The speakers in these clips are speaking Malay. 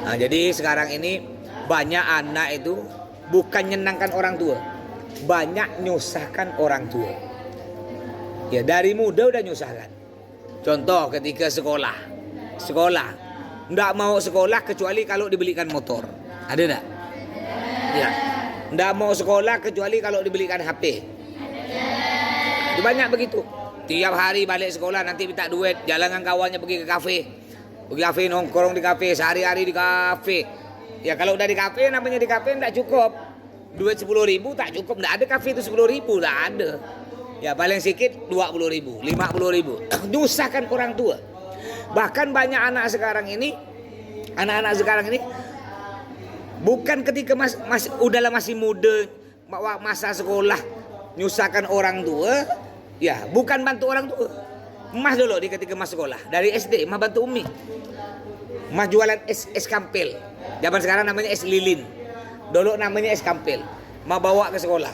Nah, jadi sekarang ini banyak anak itu bukan nyenangkan orang tua, banyak nyusahkan orang tua. Ya dari muda udah nyusahkan. Contoh ketika sekolah, nggak mau sekolah kecuali kalau dibelikan motor. Ada nggak? Ya, nggak mau sekolah kecuali kalau dibelikan HP. Itu banyak begitu. Tiap hari balik sekolah nanti minta duit, jalan dengan kawannya pergi ke kafe. Pergi kafe, nongkrong di kafe, sehari-hari di kafe. Ya kalau udah di kafe, namanya di kafe enggak cukup. Duit 10.000 tak cukup, enggak ada kafe itu 10.000, enggak ada. Ya paling sedikit 20.000, 50.000. Nyusahkan orang tua. Bahkan banyak anak-anak sekarang ini bukan ketika masih muda, masa sekolah nyusahkan orang tua, ya bukan bantu orang tua. Mas dulu di ketika mas sekolah dari SD mas bantu umi, mas jualan es kampil. Zaman sekarang namanya es lilin, dulu namanya es kampil. Mas bawa ke sekolah,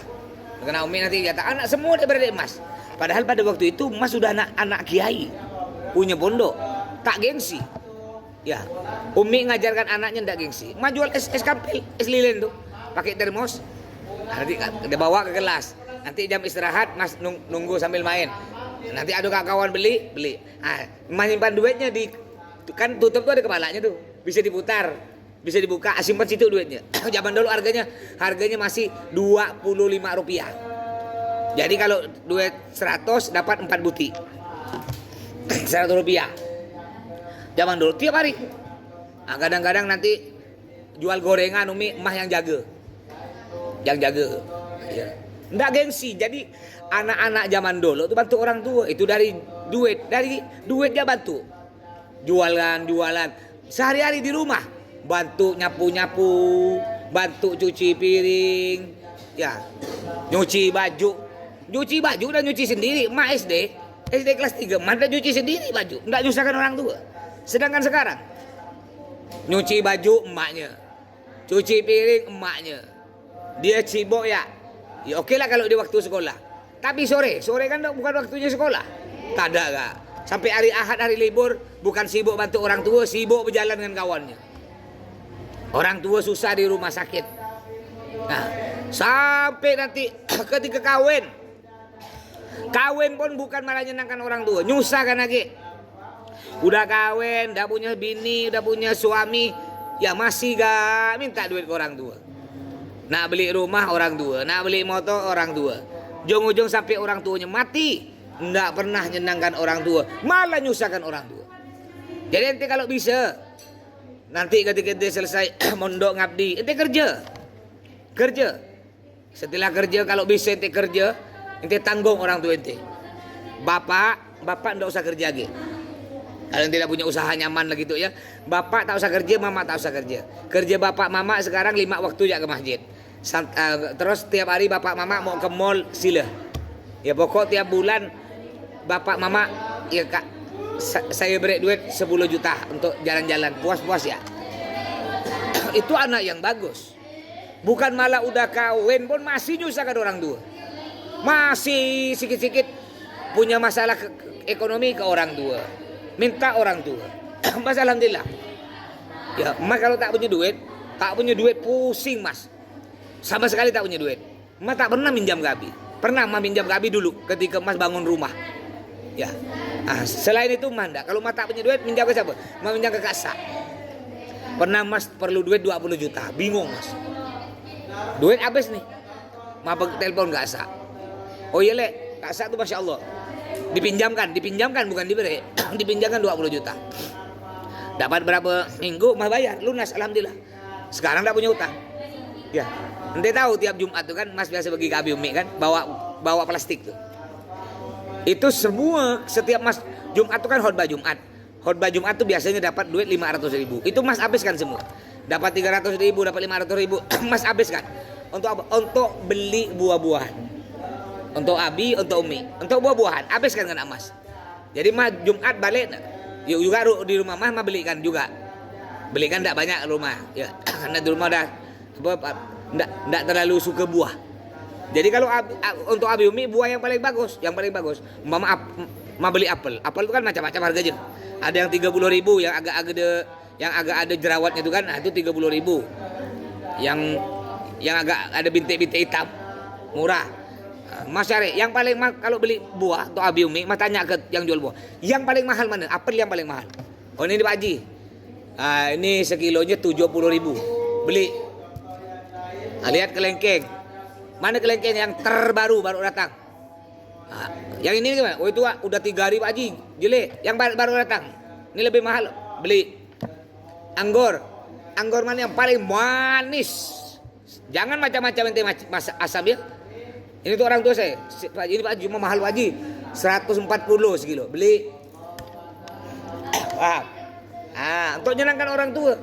karena umi nanti kata anak semua daripada mas. Padahal pada waktu itu mas sudah anak kiai, punya pondok, tak gengsi. Ya, umi ngajarkan anaknya ndak gengsi. Mas jual es kampil, es lilin tuh, pakai termos. Nanti dia bawa ke kelas. Nanti jam istirahat mas nunggu sambil main. Nanti ada kawan beli. Ah, menyimpan duitnya di kan tutup tuh ada kepalanya tuh. Bisa diputar, bisa dibuka, simpan situ duitnya. Zaman dulu harganya masih Rp25. Jadi kalau duit 100 dapat 4 buti. Rp100. Zaman dulu tiap hari. Nah, kadang-kadang nanti jual gorengan umi emas yang jaga. Ya. Nggak gengsi. Jadi anak-anak zaman dulu itu bantu orang tua. Itu dari duit dia bantu. Jualan. Sehari-hari di rumah bantu nyapu, bantu cuci piring, ya. Nyuci baju udah nyuci sendiri. Emak SD kelas 3, emak udah nyuci sendiri baju. Nggak nyusahkan orang tua. Sedangkan sekarang nyuci baju emaknya, cuci piring emaknya. Dia cibok ya oke lah kalau di waktu sekolah. Tapi sore kan bukan waktunya sekolah. Tak ada gak. Sampai hari Ahad, hari libur, bukan sibuk bantu orang tua, sibuk berjalan dengan kawannya. Orang tua susah di rumah sakit. Nah, sampai nanti ketika kawin pun bukan malah nyenangkan orang tua, nyusahkan lagi. Udah kawin, udah punya bini, udah punya suami, ya masih gak minta duit ke orang tua. Nak beli rumah orang tua, nak beli motor orang tua. Ujung-ujung sampai orang tuanya mati, nggak pernah nyenangkan orang tua, malah nyusahkan orang tua. Jadi ente kalau bisa, nanti ketika ente selesai mondok ngabdi, ente kerja. Setelah kerja kalau bisa ente kerja, ente tanggung orang tua ente. Bapak nggak usah kerja lagi. Kalau tidak punya usaha nyaman lah gitu ya. Bapak tak usah kerja, mama tak usah kerja. Kerja bapak mama sekarang 5 waktu ya ke masjid. Terus tiap hari bapak mama mau ke mall sila. Ya pokok tiap bulan bapak mama ya kak saya beri duit 10 juta untuk jalan-jalan puas-puas ya. Itu anak yang bagus. Bukan malah udah kawin pun masih nyusahkan orang tua. Masih sikit-sikit punya masalah ekonomi ke orang tua. Minta orang tua. Mas alhamdulillah. Ya, mas kalau tak punya duit pusing mas. Sama sekali tak punya duit. Mas tak pernah minjam gabi. Pernah mas minjam gabi dulu ketika mas bangun rumah. Ya. Nah, selain itu mas enggak. Kalau mas tak punya duit minjam ke siapa? Mas minjam ke Kak Sa. Pernah mas perlu duit 20 juta. Bingung mas. Duit habis nih. Mas telepon Kak Sa. Oh iya le, Kak Sa tuh Masya Allah. Dipinjamkan bukan diberi. Dipinjamkan 20 juta. Dapat berapa minggu mas bayar lunas alhamdulillah. Sekarang tak punya utang. Ya. Ente tahu tiap Jumat tuh kan mas biasa pergi ke Abi Umi kan bawa plastik tuh. Itu semua setiap mas Jumat tuh kan khotbah Jumat. Khotbah Jumat tuh biasanya dapat duit 500.000. Itu mas habiskan semua. Dapat 300.000, dapat 500.000, mas habiskan. Untuk apa? Untuk beli buah-buahan. Untuk Abi, untuk Umi, untuk buah-buahan, habiskan kan mas. Jadi mas Jumat balik, juga di rumah mas belikan juga. Belikan tidak banyak rumah, ya karena di rumah dah tidak terlalu suka buah. Jadi kalau untuk Abi Umi buah yang paling bagus, Mama beli apel itu kan macam-macam harganya. Ada yang 30.000, yang agak yang agak ada jerawatnya itu kan, nah, itu 30.000. Yang agak ada bintik-bintik hitam murah. Mas cari yang paling kalau beli buah atau abi umi, mas tanya ke yang jual buah. Yang paling mahal mana? Apel yang paling mahal. Oh ini Pak Haji. Ini sekilonya 70.000. Beli. Lihat kelengkeng. Mana kelengkeng yang terbaru baru datang? Yang ini gimana? Oh itu udah 3 hari Pak Haji. Jelek. Yang baru datang. Ini lebih mahal. Beli. Anggur. Anggur mana yang paling manis? Jangan macam-macam ente asam ya. Ini tuh orang tua saya. Pak Haji, ini Pak Haji cuma mahal Pak Haji. 140 sekilo. Beli. Untuk menyenangkan orang tua.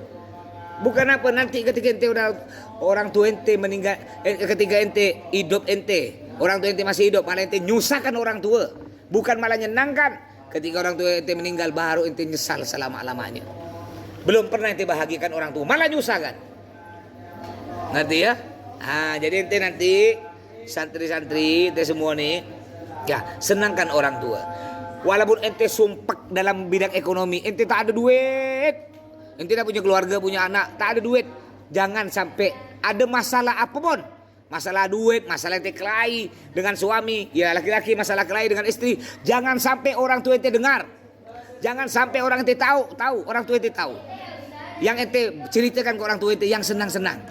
Bukan apa nanti ketika ente udah orang tua ente meninggal, ketika ente hidup ente, orang tua ente masih hidup, malah ente nyusahkan orang tua. Bukan malah nyenangkan. Ketika orang tua ente meninggal baru ente nyesal selama-lamanya. Belum pernah ente bahagiakan orang tua, malah nyusahkan. Ngerti ya? Jadi ente nanti santri-santri ente semua nih, ya senangkan orang tua. Walaupun ente sumpek dalam bidang ekonomi, ente tak ada duit, ente tak punya keluarga, punya anak, tak ada duit, jangan sampai ada masalah apapun, masalah duit, masalah ente kelahi dengan suami, ya laki-laki masalah kelahi dengan istri, jangan sampai orang tua ente dengar, jangan sampai orang ente tahu, orang tua ente tahu. Yang ente ceritakan ke orang tua ente yang senang-senang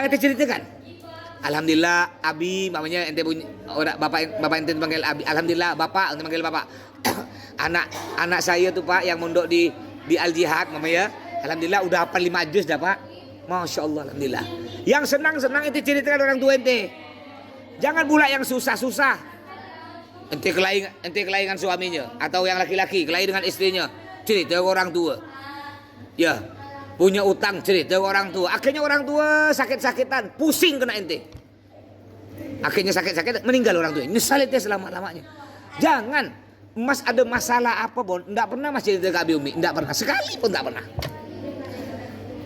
ente ceritakan. Alhamdulillah abi, mamanya ente punya orang bapak ente panggil abi. Alhamdulillah bapak, ente panggil bapak. anak saya tuh Pak yang mondok di Al Jihad mamanya. Alhamdulillah udah hafal 5 juz dah Pak. Masya Allah, alhamdulillah. Yang senang ente ceritakan orang tua ente. Jangan pula yang susah-susah. Ente kelahi dengan suaminya atau yang laki-laki kelahi dengan istrinya, cerita ke orang tua. Ya. Punya utang cerita orang tua. Akhirnya orang tua sakit-sakitan. Pusing kena ente. Akhirnya sakit-sakitan. Meninggal orang tua. Nyesal ente selama-lamanya. Jangan. Mas ada masalah apa pun. Tidak pernah mas cerita ke Abi Umi. Tidak pernah. Sekali pun tidak pernah.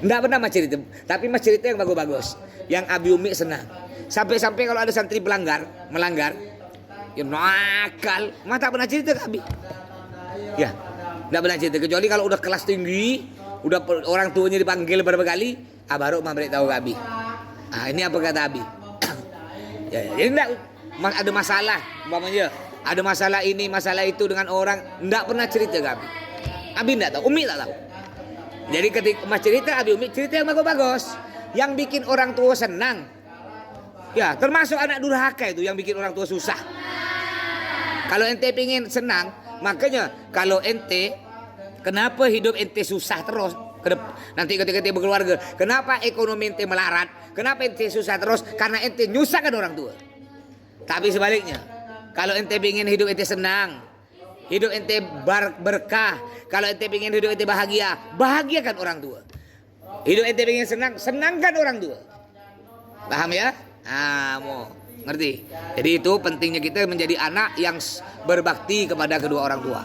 Tidak pernah mas cerita. Tapi mas cerita yang bagus-bagus. Yang Abi Umi senang. Sampai-sampai kalau ada santri melanggar. Ya nakal. Mas tak pernah cerita ke Abi. Ya. Tidak pernah cerita. Kecuali kalau udah kelas tinggi. Udah orang tuanya dipanggil beberapa kali, baru mah beritahu ke Abi. Ini apa kata Abi? Ya, enggak ada masalah, umpamanya ada masalah ini, masalah itu dengan orang, enggak pernah cerita ke Abi. Abi enggak tahu, Umi tak tahu. Jadi ketika mas cerita, Abi Umi cerita yang bagus-bagus, yang bikin orang tua senang. Ya, termasuk anak durhaka itu yang bikin orang tua susah. Kalau ente pengen senang, makanya kalau ente kenapa hidup ente susah terus? Nanti ketika ente berkeluarga, kenapa ekonomi ente melarat? Kenapa ente susah terus? Karena ente nyusahkan orang tua. Tapi sebaliknya, kalau ente ingin hidup ente senang, hidup ente berkah, kalau ente ingin hidup ente bahagia, bahagiakan orang tua. Hidup ente ingin senang, senangkan orang tua. Paham ya? Mau ngerti? Jadi itu pentingnya kita menjadi anak yang berbakti kepada kedua orang tua.